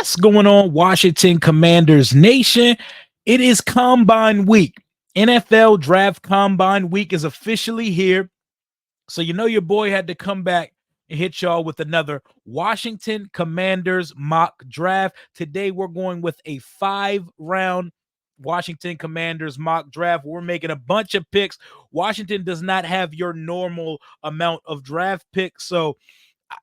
What's going on, Washington Commanders Nation? It is Combine Week. NFL Draft Combine Week is officially here. So, you know, your boy had to come back and hit y'all with another Washington Commanders mock draft. Today, we're going with a 5-round Washington Commanders mock draft. We're making a bunch of picks. Washington does not have your normal amount of draft picks. So,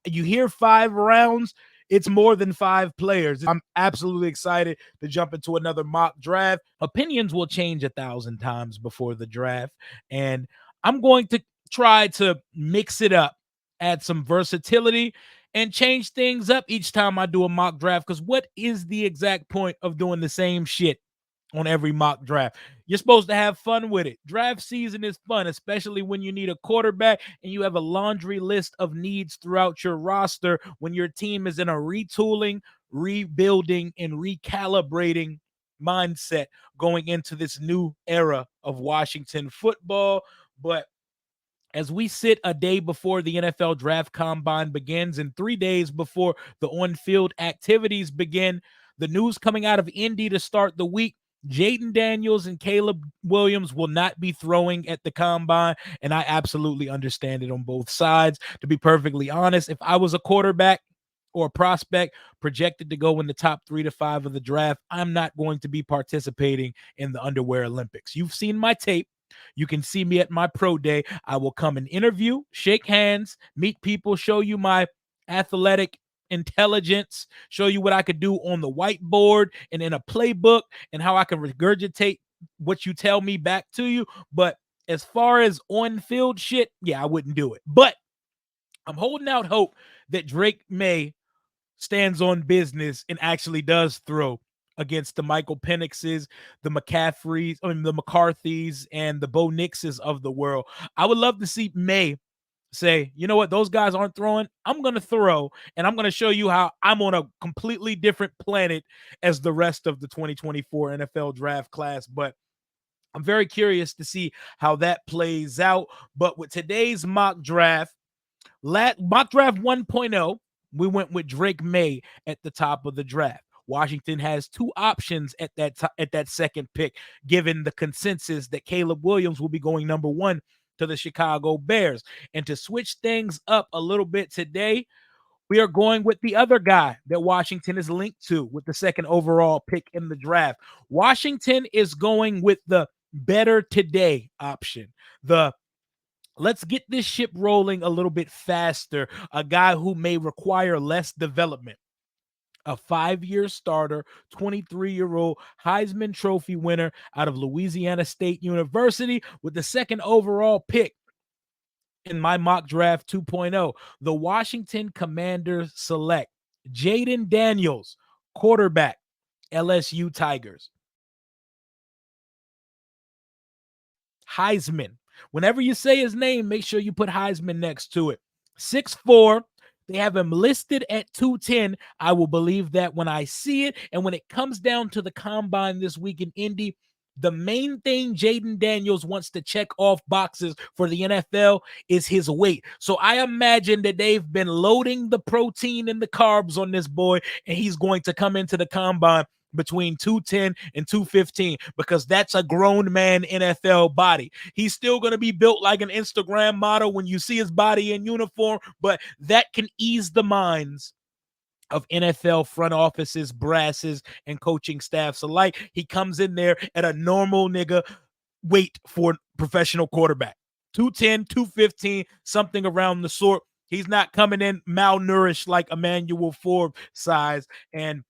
you hear 5 rounds, it's more than 5 players. I'm absolutely excited to jump into another mock draft. Opinions will change 1,000 times before the draft, and I'm going to try to mix it up, add some versatility, and change things up each time I do a mock draft. Because what is the exact point of doing the same shit on every mock draft? You're supposed to have fun with it. Draft season is fun, especially when you need a quarterback and you have a laundry list of needs throughout your roster when your team is in a retooling, rebuilding, and recalibrating mindset going into this new era of Washington football. But as we sit a day before the NFL Draft Combine begins and 3 days before the on-field activities begin, the news coming out of Indy to start the week: Jayden Daniels and Caleb Williams will not be throwing at the Combine, and I absolutely understand it on both sides. To be perfectly honest, if I was a quarterback or a prospect projected to go in the top 3 to 5 of the draft, I'm not going to be participating in the Underwear Olympics. You've seen my tape. You can see me at my pro day. I will come and interview, shake hands, meet people, show you my athletic intelligence, show you what I could do on the whiteboard and in a playbook, and how I can regurgitate what you tell me back to you. But as far as on-field shit, yeah, I wouldn't do it. But I'm holding out hope that Drake May stands on business and actually does throw against the Michael Penixes, the McCaffreys, the McCarthys, and the Bo Nixes of the world. I would love to see May say, you know what, those guys aren't throwing. I'm going to throw, and I'm going to show you how I'm on a completely different planet as the rest of the 2024 NFL draft class. But I'm very curious to see how that plays out. But with today's mock draft, mock draft 1.0, we went with Drake May at the top of the draft. Washington has 2 options at that second pick, given the consensus that Caleb Williams will be going number 1 to the Chicago Bears. And to switch things up a little bit today, we are going with the other guy that Washington is linked to with the second overall pick in the draft. Washington is going with the better today option, the let's get this ship rolling a little bit faster, a guy who may require less development. A 5-year starter, 23-year-old Heisman Trophy winner out of Louisiana State University with the second overall pick in my mock draft 2.0. The Washington Commanders select Jayden Daniels, quarterback, LSU Tigers. Heisman. Whenever you say his name, make sure you put Heisman next to it. 6'4". They have him listed at 210. I will believe that when I see it. And when it comes down to the combine this week in Indy, the main thing Jayden Daniels wants to check off boxes for the NFL is his weight. So I imagine that they've been loading the protein and the carbs on this boy, and he's going to come into the combine between 210 and 215, because that's a grown man NFL body. He's still going to be built like an Instagram model when you see his body in uniform, but that can ease the minds of NFL front offices, brasses, and coaching staffs alike. He comes in there at a normal nigga weight for professional quarterback. 210, 215, something around the sort. He's not coming in malnourished like Emmanuel Forbes size. And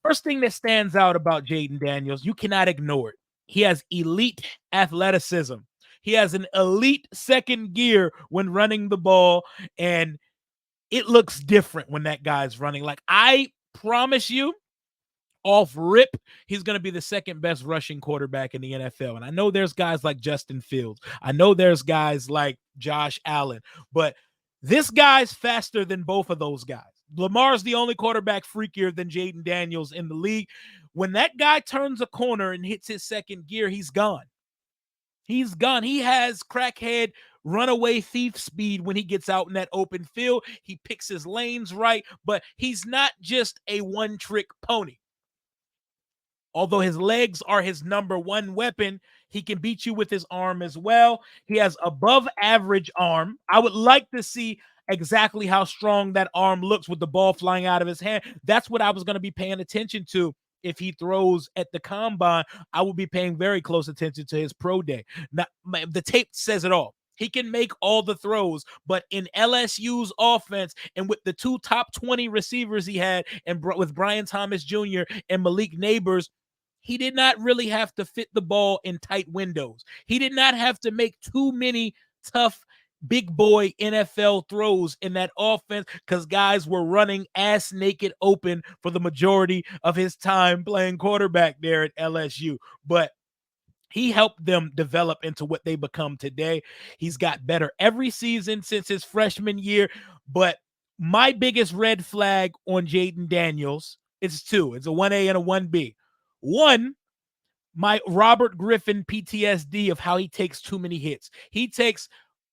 first thing that stands out about Jayden Daniels, you cannot ignore it. He has elite athleticism. He has an elite second gear when running the ball, and it looks different when that guy's running. Like, I promise you, off rip, he's going to be the second best rushing quarterback in the NFL. And I know there's guys like Justin Fields. I know there's guys like Josh Allen, but this guy's faster than both of those guys. Lamar's the only quarterback freakier than Jayden Daniels in the league. When that guy turns a corner and hits his second gear, he's gone. He's gone. He has crackhead runaway thief speed when he gets out in that open field. He picks his lanes right, but he's not just a one-trick pony. Although his legs are his number one weapon, he can beat you with his arm as well. He has above average arm. I would like to see exactly how strong that arm looks with the ball flying out of his hand. That's what I was going to be paying attention to. If he throws at the combine, I will be paying very close attention to his pro day. Now, the tape says it all. He can make all the throws, but in LSU's offense and with the two top 20 receivers he had, and with Brian Thomas Jr. and Malik Neighbors, he did not really have to fit the ball in tight windows. He did not have to make too many tough big boy NFL throws in that offense because guys were running ass naked open for the majority of his time playing quarterback there at LSU. But he helped them develop into what they become today. He's got better every season since his freshman year. But my biggest red flag on Jayden Daniels is two. It's a 1A and a 1B. One, my Robert Griffin PTSD of how he takes too many hits. He takes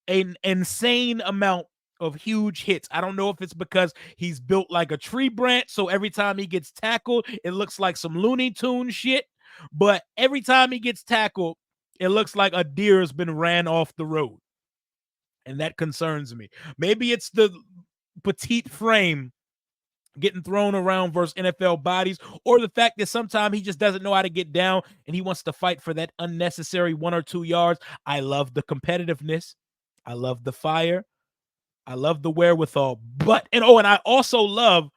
an insane amount of huge hits. I don't know if it's because he's built like a tree branch, so every time he gets tackled, it looks like some Looney Tune shit. But every time he gets tackled, it looks like a deer has been ran off the road. And that concerns me. Maybe it's the petite frame getting thrown around versus NFL bodies, or the fact that sometimes he just doesn't know how to get down and he wants to fight for that unnecessary 1 or 2 yards. I love the competitiveness. I love the fire. I love the wherewithal. And I also love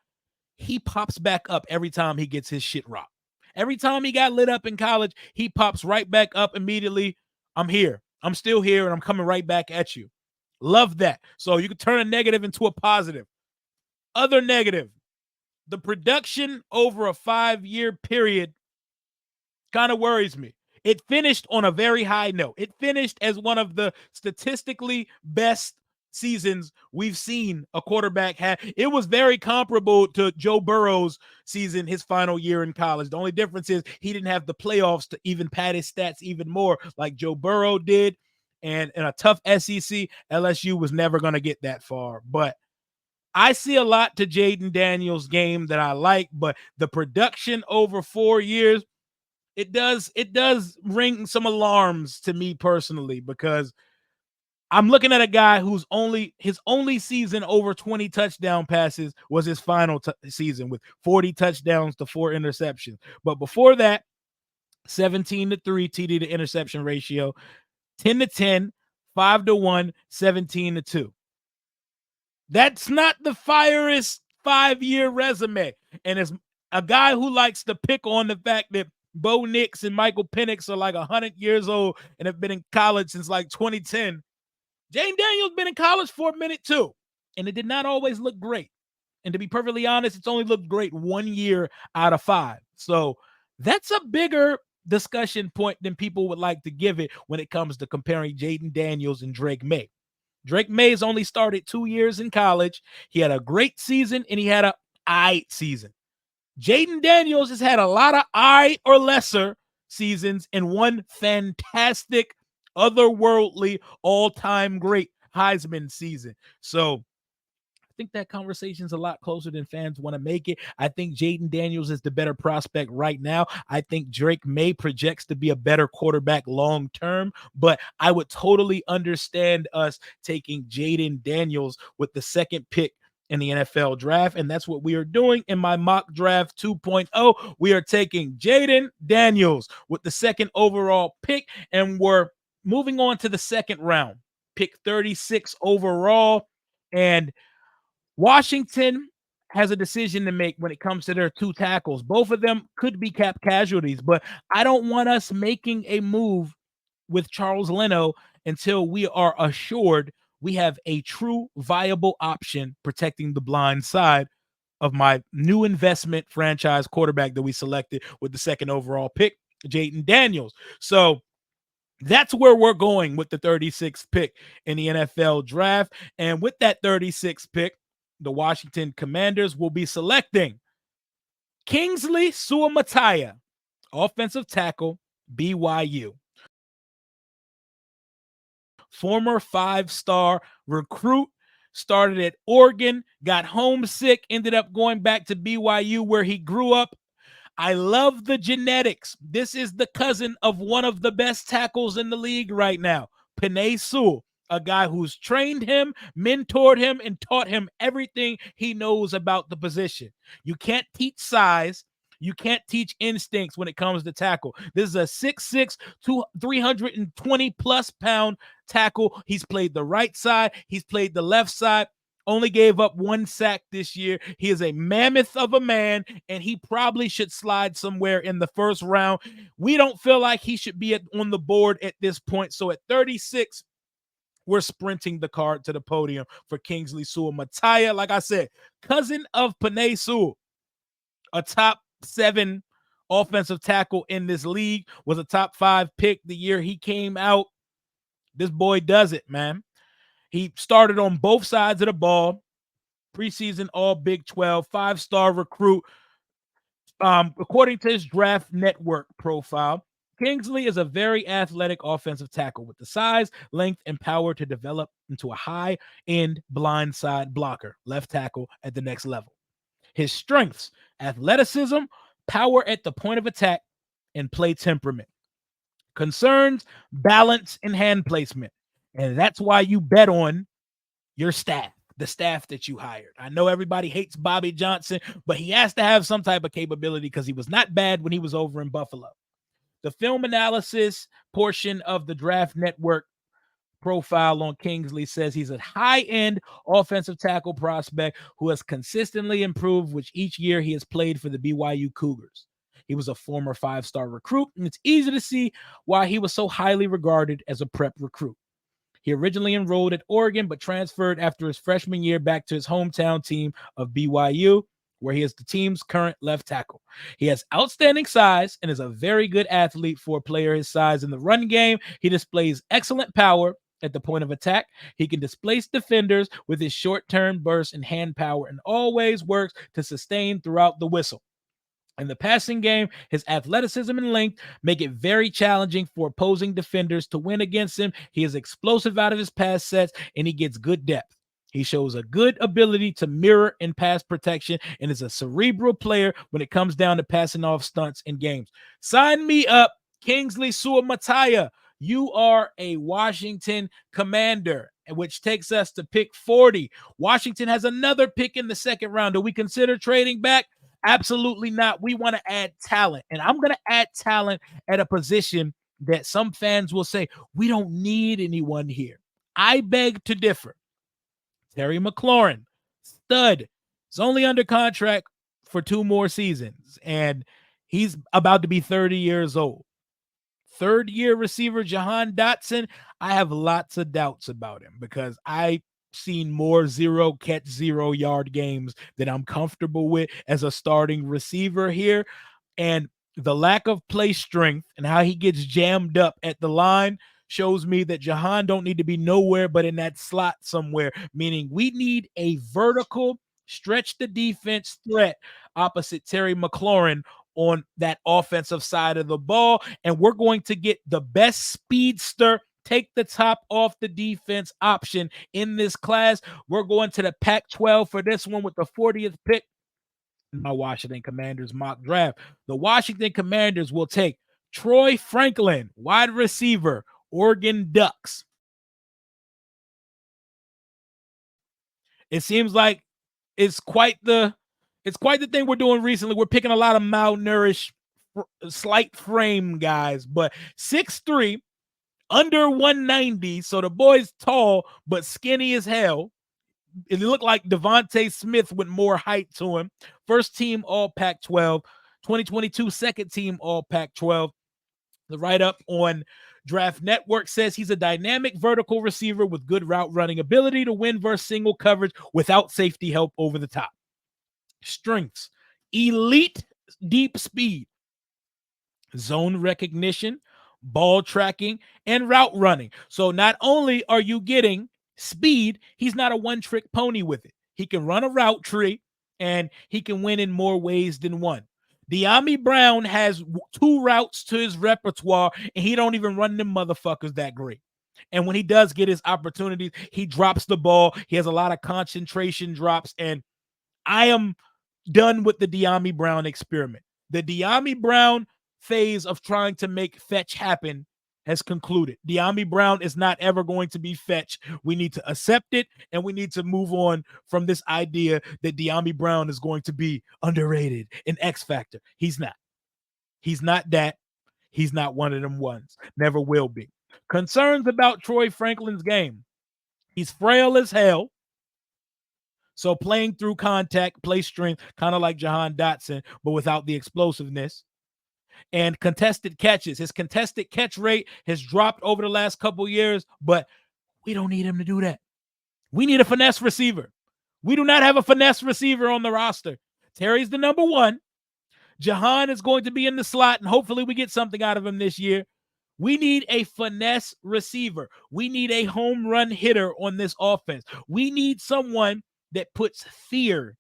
he pops back up every time he gets his shit rocked. Every time he got lit up in college, he pops right back up immediately. I'm here. I'm still here, and I'm coming right back at you. Love that. So you can turn a negative into a positive. Other negative, the production over a 5-year period kind of worries me. It finished on a very high note. It finished as one of the statistically best seasons we've seen a quarterback have. It was very comparable to Joe Burrow's season, his final year in college. The only difference is he didn't have the playoffs to even pad his stats even more like Joe Burrow did. And in a tough SEC, LSU was never going to get that far. But I see a lot to Jayden Daniels' game that I like, but the production over 4 years, it does ring some alarms to me personally, because I'm looking at a guy whose his only season over 20 touchdown passes was his final season with 40 touchdowns to 4 interceptions. But before that, 17-3 TD to interception ratio, 10-10, 5-1, 17-2. That's not the firest 5-year resume. And as a guy who likes to pick on the fact that Bo Nix and Michael Penix are like 100 years old and have been in college since like 2010, Jayden Daniels been in college for a minute too. And it did not always look great. And to be perfectly honest, it's only looked great 1 year out of 5. So that's a bigger discussion point than people would like to give it when it comes to comparing Jayden Daniels and Drake Maye. Drake Maye's only started 2 years in college. He had a great season and he had a aight season. Jayden Daniels has had a lot of aight or lesser seasons and one fantastic, otherworldly, all-time great Heisman season. So I think that conversation's a lot closer than fans want to make it. I think Jayden Daniels is the better prospect right now. I think Drake Maye projects to be a better quarterback long term, but I would totally understand us taking Jayden Daniels with the second pick in the NFL draft, and that's what we are doing in my mock draft 2.0. We are taking Jayden Daniels with the second overall pick, and we're moving on to the second round, pick 36 overall. And Washington has a decision to make when it comes to their 2 tackles. Both of them could be cap casualties, but I don't want us making a move with Charles Leno until we are assured we have a true viable option protecting the blind side of my new investment franchise quarterback that we selected with the second overall pick, Jayden Daniels. So that's where we're going with the 36th pick in the NFL draft. And with that 36th pick, the Washington Commanders will be selecting Kingsley Suamataia, offensive tackle, BYU. former 5-star recruit, started at Oregon, got homesick, ended up going back to BYU where he grew up. I love the genetics. This is the cousin of one of the best tackles in the league right now, Penei Sewell, a guy who's trained him, mentored him, and taught him everything he knows about the position. You can't teach size. You can't teach instincts when it comes to tackle. This is a 6'6", 320 plus pound tackle. He's played the right side. He's played the left side. Only gave up 1 sack this year. He is a mammoth of a man, and he probably should slide somewhere in the first round. We don't feel like he should be on the board at this point. So at 36, we're sprinting the card to the podium for Kingsley Suamataia. Like I said, cousin of Penei Sewell, a top 7 offensive tackle in this league, was a top 5 pick the year he came out. This boy does it, man. He started on both sides of the ball, preseason all Big 12, 5-star recruit. According to his Draft Network profile, Kingsley is a very athletic offensive tackle with the size, length, and power to develop into a high-end blindside blocker, left tackle at the next level. His strengths: athleticism, power at the point of attack, and play temperament. Concerns: balance and hand placement. And that's why you bet on your staff, the staff that you hired. I know everybody hates Bobby Johnson, but he has to have some type of capability because he was not bad when he was over in Buffalo. The film analysis portion of the Draft Network profile on Kingsley says he's a high-end offensive tackle prospect who has consistently improved with each year he has played for the BYU Cougars. He was a former 5-star recruit, and it's easy to see why he was so highly regarded as a prep recruit. He originally enrolled at Oregon, but transferred after his freshman year back to his hometown team of BYU, where he is the team's current left tackle. He has outstanding size and is a very good athlete for a player his size in the run game. He displays excellent power at the point of attack. He can displace defenders with his short-term burst and hand power, and always works to sustain throughout the whistle. In the passing game, his athleticism and length make it very challenging for opposing defenders to win against him. He is explosive out of his pass sets, and he gets good depth. He shows a good ability to mirror in pass protection and is a cerebral player when it comes down to passing off stunts in games. Sign me up, Kingsley Suamataia. You are a Washington Commander, which takes us to pick 40. Washington has another pick in the second round. Do we consider trading back? Absolutely not. We want to add talent, and I'm going to add talent at a position that some fans will say, we don't need anyone here. I beg to differ. Terry McLaurin, stud, is only under contract for 2 more seasons, and he's about to be 30 years old. Third-year receiver Jahan Dotson, I have lots of doubts about him because I've seen more 0-catch, 0-yard games that I'm comfortable with as a starting receiver here. And the lack of play strength and how he gets jammed up at the line shows me that Jahan don't need to be nowhere but in that slot somewhere, meaning we need a vertical, stretch the defense threat opposite Terry McLaurin on that offensive side of the ball. And we're going to get the best speedster, take the top off the defense option in this class. We're going to the Pac-12 for this one with the 40th pick. My Washington Commanders mock draft. The Washington Commanders will take Troy Franklin, wide receiver, Oregon Ducks. It seems like it's quite the thing we're doing recently. We're picking a lot of malnourished, slight frame guys, but 6'3", under 190. So the boy's tall, but skinny as hell. It looked like Devontae Smith with more height to him. First team All Pac-12, 2022 second team All Pac-12. The write-up on Draft Network says he's a dynamic vertical receiver with good route running ability to win versus single coverage without safety help over the top. Strengths: elite deep speed, zone recognition, ball tracking, and route running. So not only are you getting speed, he's not a one-trick pony with it. He can run a route tree, and he can win in more ways than one. Dyami Brown has 2 routes to his repertoire, and he don't even run them motherfuckers that great. And when he does get his opportunities, he drops the ball. He has a lot of concentration drops. And I am done with the Dyami Brown experiment. The Dyami Brown phase of trying to make fetch happen has concluded. Dyami Brown is not ever going to be fetch. We need to accept it, and we need to move on from this idea that Dyami Brown is going to be underrated, an X factor. He's not. He's not that. He's not one of them ones. Never will be. Concerns about Troy Franklin's game. He's frail as hell. So playing through contact, play strength, kind of like Jahan Dotson, but without the explosiveness. And contested catches. His contested catch rate has dropped over the last couple years, but we don't need him to do that. We need a finesse receiver. We do not have a finesse receiver on the roster. Terry's the number one. Jahan is going to be in the slot, and hopefully we get something out of him this year. We need a finesse receiver. We need a home run hitter on this offense. We need someone that puts fear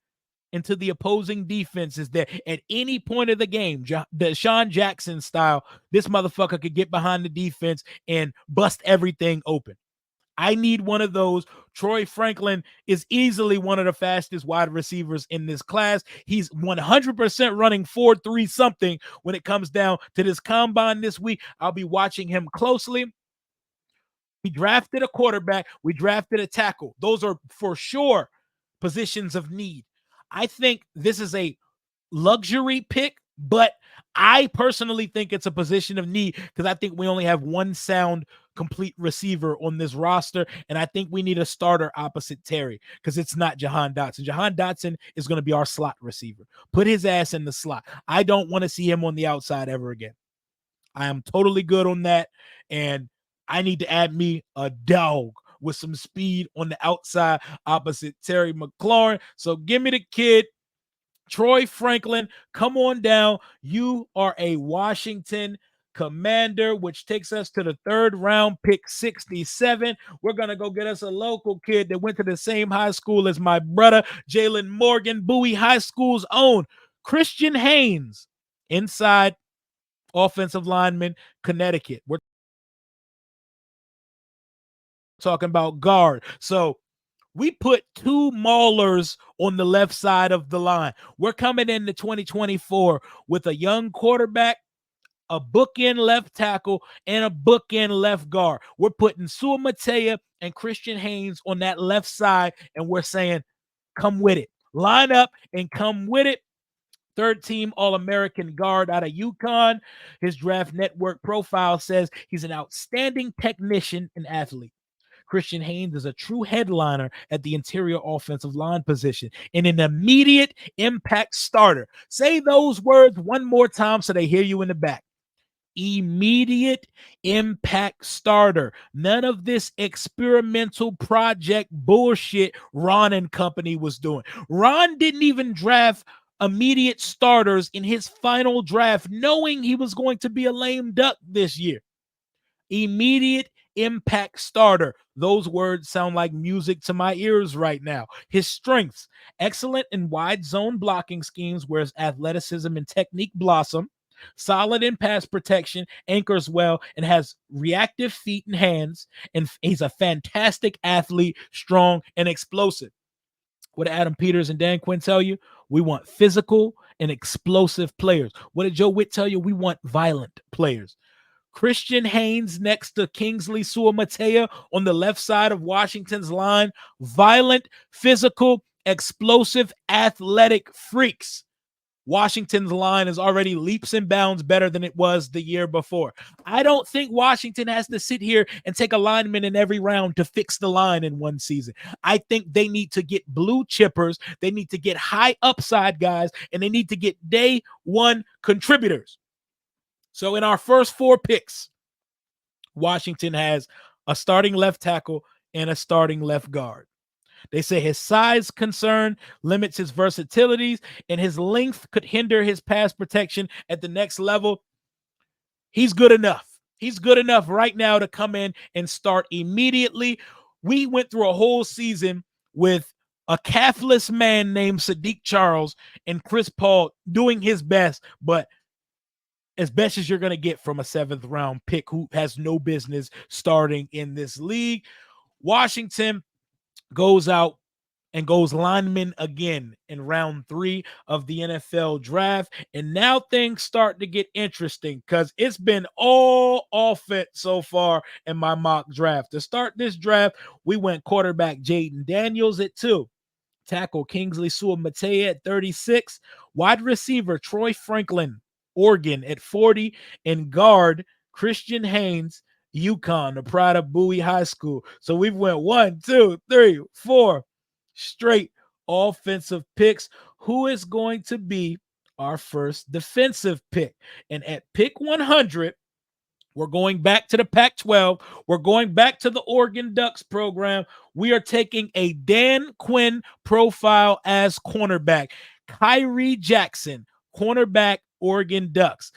into the opposing defenses, that at any point of the game, the Sean Jackson style, this motherfucker could get behind the defense and bust everything open. I need one of those. Troy Franklin is easily one of the fastest wide receivers in this class. He's 100% running 4.3 something when it comes down to this combine this week. I'll be watching him closely. We drafted a quarterback. We drafted a tackle. Those are for sure positions of need. I think this is a luxury pick, but I personally think it's a position of need because I think we only have one sound, complete receiver on this roster, and I think we need a starter opposite Terry because it's not Jahan Dotson. Jahan Dotson is going to be our slot receiver. Put his ass in the slot. I don't want to see him on the outside ever again. I am totally good on that, and I need to add me a dog with some speed on the outside opposite Terry McLaurin. So give me the kid, Troy Franklin. Come on down. You are a Washington Commander, which takes us to the third round, pick 67. We're going to go get us a local kid that went to the same high school as my brother, Jalen Morgan, Bowie High School's own Christian Haynes, inside offensive lineman, Connecticut. We're talking about guard. So we put two maulers on the left side of the line. We're coming into 2024 with a young quarterback, a bookend left tackle, and a bookend left guard. We're putting Sua Matea and Christian Haynes on that left side, and we're saying, come with it. Line up and come with it. Third team All-American guard out of UConn. His draft network profile says he's an outstanding technician and athlete. Christian Haynes is a true headliner at the interior offensive line position and an immediate impact starter. Say those words one more time so they hear you in the back. Immediate impact starter. None of this experimental project bullshit Ron and company was doing. Ron didn't even draft immediate starters in his final draft, knowing he was going to be a lame duck this year. Immediate impact starter. Those words sound like music to my ears right now. His strengths: excellent in wide zone blocking schemes, where his athleticism and technique blossom. Solid in pass protection, anchors well, and has reactive feet and hands. And he's a fantastic athlete, strong and explosive. What did Adam Peters and Dan Quinn tell you? We want physical and explosive players. What did Joe Witt tell you? We want violent players. Christian Haynes next to Kingsley Sua-Matea on the left side of Washington's line. Violent, physical, explosive, athletic freaks. Washington's line is already leaps and bounds better than it was the year before. I don't think Washington has to sit here and take a lineman in every round to fix the line in one season. I think they need to get blue chippers. They need to get high upside guys, and they need to get day one contributors. So in our first four picks, Washington has a starting left tackle and a starting left guard. They say his size concern limits his versatilities, and his length could hinder his pass protection at the next level. He's good enough. He's good enough right now to come in and start immediately. We went through a whole season with a calfless man named Sadiq Charles and Chris Paul doing his best, but as best as you're going to get from a 7th round pick who has no business starting in this league. Washington goes out and goes lineman again in round 3 of the NFL draft. And now things start to get interesting because it's been all offense so far in my mock draft. To start this draft, we went quarterback Jaden Daniels at 2, tackle Kingsley Suamataia at 36, wide receiver Troy Franklin, Oregon at 40, and guard Christian Haynes, UConn, the pride of Bowie High School. So we've went 1, 2, 3, 4 straight offensive picks. Who is going to be our first defensive pick? And at pick 100, we're going back to the Pac-12. We're going back to the Oregon Ducks program. We are taking a Dan Quinn profile as cornerback. Kyrie Jackson, cornerback, Oregon Ducks.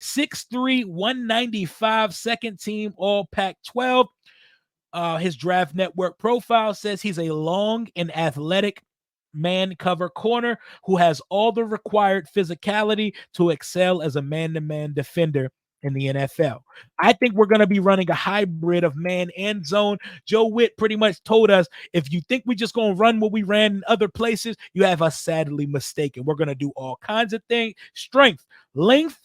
6'3", 195, second team all Pac-12. His Draft Network profile says he's a long and athletic man cover corner who has all the required physicality to excel as a man-to-man defender in the NFL. I think we're going to be running a hybrid of man and zone. Joe Witt pretty much told us, if you think we're just going to run what we ran in other places, you have us sadly mistaken. We're going to do all kinds of things. Strength, length,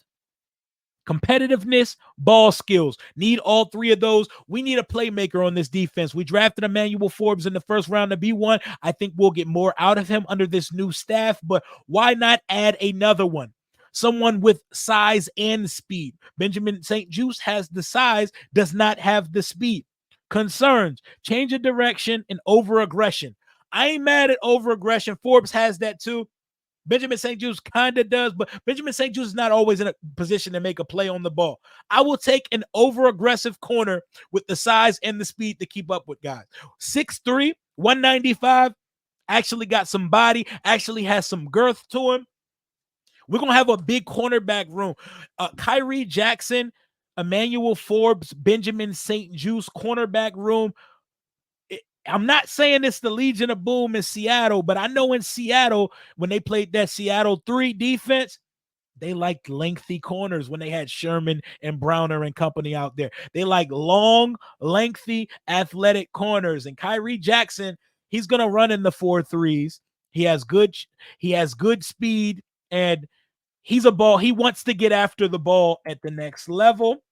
competitiveness, ball skills. Need all 3 of those. We need a playmaker on this defense. We drafted Emmanuel Forbes in the first round to be one. I think we'll get more out of him under this new staff, but why not add another one? Someone with size and speed. Benjamin St-Juste has the size, does not have the speed. Concerns, change of direction, and over-aggression. I ain't mad at over-aggression. Forbes has that too. Benjamin St-Juste kind of does, but Benjamin St-Juste is not always in a position to make a play on the ball. I will take an over-aggressive corner with the size and the speed to keep up with guys. 6'3", 195, actually got some body, actually has some girth to him. We're going to have a big cornerback room. Kyrie Jackson, Emmanuel Forbes, Benjamin St-Juste cornerback room. I'm not saying it's the Legion of Boom in Seattle, but I know in Seattle, when they played that Seattle 3 defense, they liked lengthy corners when they had Sherman and Browner and company out there. They like long, lengthy, athletic corners. And Kyrie Jackson, he's going to run in the 4.3s. He has good speed, and he's a ball. He wants to get after the ball at the next level.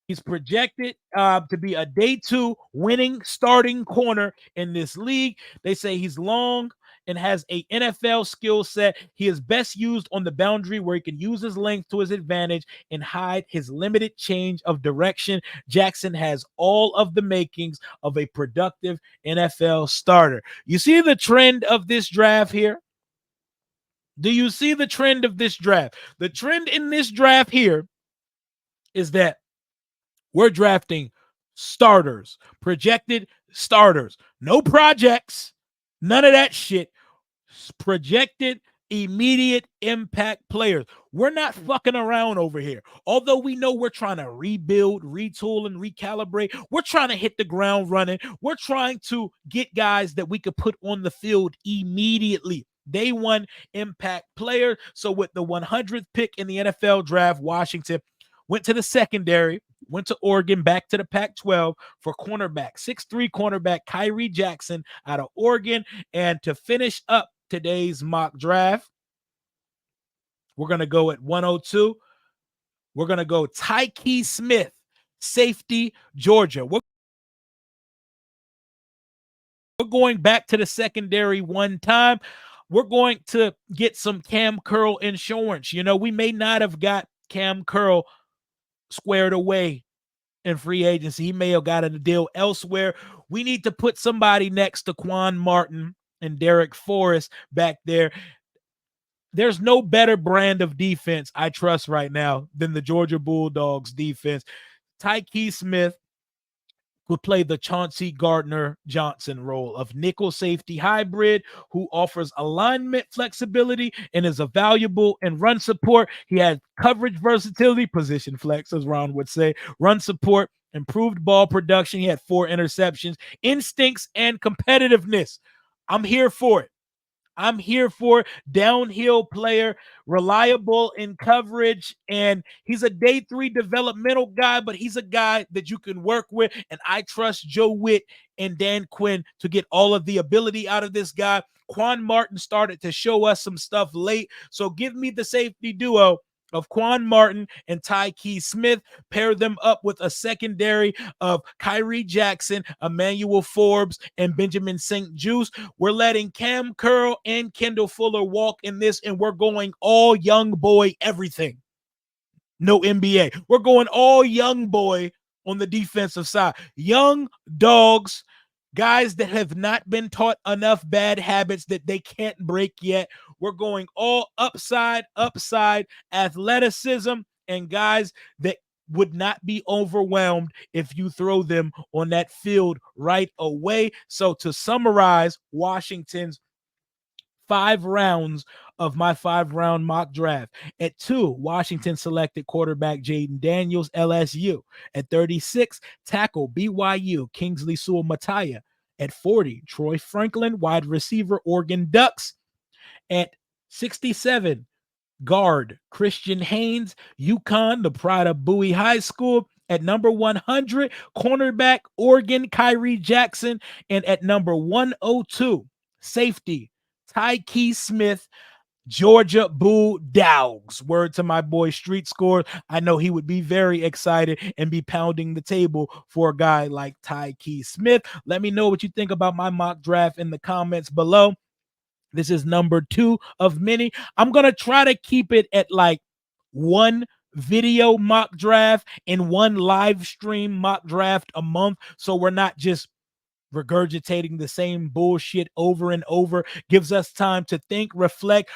He's projected to be a day 2 winning starting corner in this league. They say he's long and has a NFL skill set. He is best used on the boundary where he can use his length to his advantage and hide his limited change of direction. Jackson has all of the makings of a productive NFL starter. You see the trend of this draft here? Do you see the trend of this draft? The trend in this draft here is that we're drafting starters, projected starters, no projects, none of that shit. Projected, immediate impact players. We're not fucking around over here. Although we know we're trying to rebuild, retool, and recalibrate, we're trying to hit the ground running. We're trying to get guys that we could put on the field immediately. Day 1 impact player. So with the 100th pick in the NFL draft, Washington went to the secondary, went to Oregon, back to the Pac-12 for cornerback, 6'3" cornerback Kyrie Jackson out of Oregon. And to finish up today's mock draft, we're going to go at 102. We're going to go Tyke Smith, safety, Georgia. We're going back to the secondary one time. We're going to get some Cam Curl insurance. You know, we may not have got Cam Curl squared away in free agency. He may have gotten a deal elsewhere. We need to put somebody next to Quan Martin and Derek Forrest back there. There's no better brand of defense I trust right now than the Georgia Bulldogs defense. Tyke Smith would play the Chauncey Gardner-Johnson role of nickel safety hybrid who offers alignment flexibility and is a valuable in run support. He had coverage versatility, position flex, as Ron would say, run support, improved ball production. He had 4 interceptions, instincts, and competitiveness. I'm here for it. I'm here for downhill player, reliable in coverage, and he's a day 3 developmental guy, but he's a guy that you can work with, and I trust Joe Witt and Dan Quinn to get all of the ability out of this guy. Quan Martin started to show us some stuff late, so give me the safety duo of Quan Martin and Tyke Smith. Pair them up with a secondary of Kyrie Jackson, Emmanuel Forbes, and Benjamin St-Juste. We're letting Cam Curl and Kendall Fuller walk in this, and we're going all young boy everything. No NBA. We're going all young boy on the defensive side. Young dogs, guys that have not been taught enough bad habits that they can't break yet. We're going all upside athleticism, and guys that would not be overwhelmed if you throw them on that field right away. So to summarize Washington's 5 rounds of my 5-round mock draft. At 2, Washington selected quarterback Jaden Daniels, LSU. At 36, tackle BYU Kingsley Sewell-Mattia. At 40, Troy Franklin, wide receiver Oregon Ducks. At 67, guard Christian Haynes, UConn, the pride of Bowie High School. At number 100, cornerback Oregon Kyrie Jackson. And at number 102, safety Tyke Smith, Georgia Bulldogs. Word to my boy Street Score. I know he would be very excited and be pounding the table for a guy like Tyke Smith. Let me know what you think about my mock draft in the comments below. This is number 2 of many. I'm going to try to keep it at like 1 video mock draft and 1 live stream mock draft a month, so we're not just regurgitating the same bullshit over and over. Gives us time to think, reflect,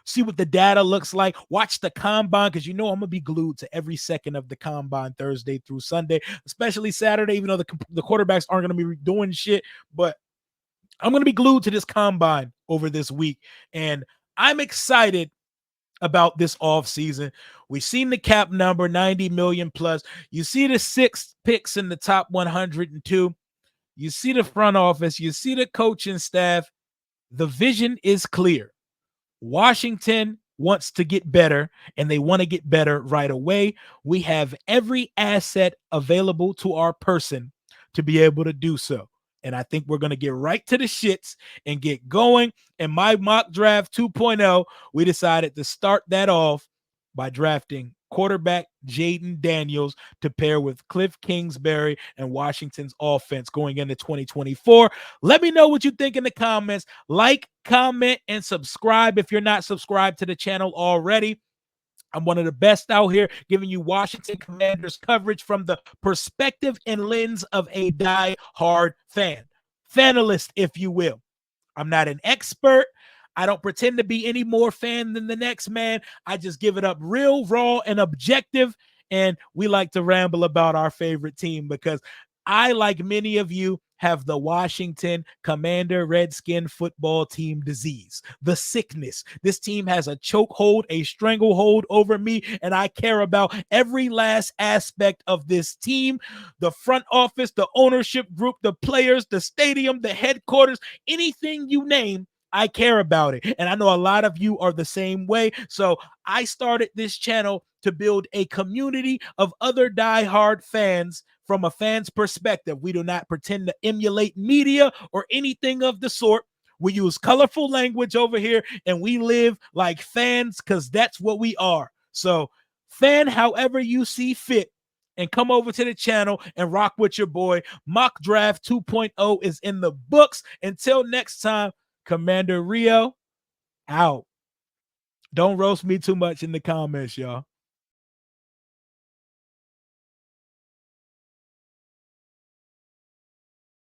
see what the data looks like, watch the combine, because I'm gonna be glued to every second of the combine Thursday through Sunday, especially Saturday, even though the quarterbacks aren't gonna be doing shit, but I'm gonna be glued to this combine over this week, and I'm excited about this offseason. We've seen the cap number 90 million plus. You see the 6 picks in the top 102. You see the front office, you see the coaching staff. The vision is clear. Washington wants to get better, and they want to get better right away. We have every asset available to our person to be able to do so. And I think we're going to get right to the shits and get going. In my mock draft 2.0, we decided to start that off by drafting quarterback Jaden Daniels to pair with Cliff Kingsbury and Washington's offense going into 2024. Let me know what you think in the comments. Like, comment, and subscribe if you're not subscribed to the channel already. I'm one of the best out here giving you Washington Commanders coverage from the perspective and lens of a die-hard fan. Fanalist, if you will. I'm not an expert. I don't pretend to be any more fan than the next man. I just give it up real, raw, and objective. And we like to ramble about our favorite team because I, like many of you, have the Washington Commander Redskin football team disease, the sickness. This team has a chokehold, a stranglehold over me, and I care about every last aspect of this team. The front office, the ownership group, the players, the stadium, the headquarters, anything you name, I care about it. And I know a lot of you are the same way. So I started this channel to build a community of other diehard fans from a fan's perspective. We do not pretend to emulate media or anything of the sort. We use colorful language over here, and we live like fans because that's what we are. So fan however you see fit, and come over to the channel and rock with your boy. Mock Draft 2.0 is in the books. Until next time, Commander Rio out. Don't roast me too much in the comments, y'all.